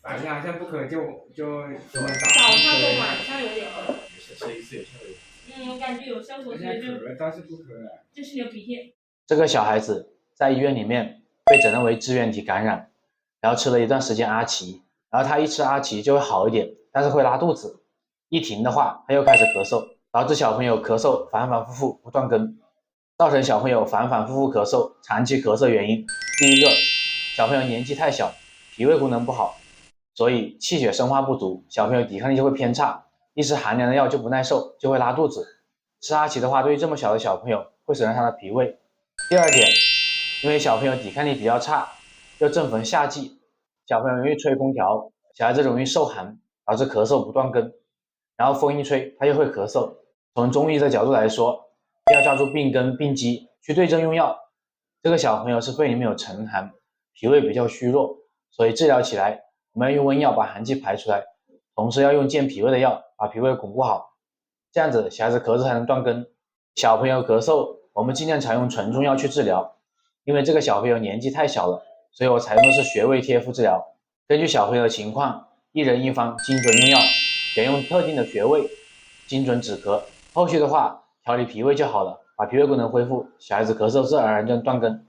白天好像不咳就能早上和晚上有点咳。吃一次有效果。我感觉有效果，所以就咳倒是不咳了。这是流鼻涕。这个小孩子在医院里面被诊断为支原体感染，然后吃了一段时间阿奇，然后他一吃阿奇就会好一点，但是会拉肚子，一停的话他又开始咳嗽，导致小朋友咳嗽反反复复不断根，造成小朋友反反复复咳嗽、长期咳嗽原因。第一个，小朋友年纪太小，脾胃功能不好，所以气血生化不足，小朋友抵抗力就会偏差，一吃寒凉的药就不耐受，就会拉肚子。吃阿奇的话，对于这么小的小朋友会损伤他的脾胃。第二点，因为小朋友抵抗力比较差，又正逢夏季，小朋友容易吹空调，小孩子容易受寒，导致咳嗽不断根，然后风一吹他又会咳嗽。从中医的角度来说，要抓住病根病机去对症用药。这个小朋友是肺里面有沉寒，脾胃比较虚弱，所以治疗起来我们要用温药把寒气排出来，同时要用健脾胃的药把脾胃巩固好，这样子小孩子咳嗽才能断根。小朋友咳嗽我们尽量采用纯中药去治疗，因为这个小朋友年纪太小了，所以我采用的是穴位贴敷治疗，根据小朋友的情况，一人一方精准用药，选用特定的穴位，精准止咳，后续的话调理脾胃就好了，把脾胃功能恢复，小孩子咳嗽自然而然就断根。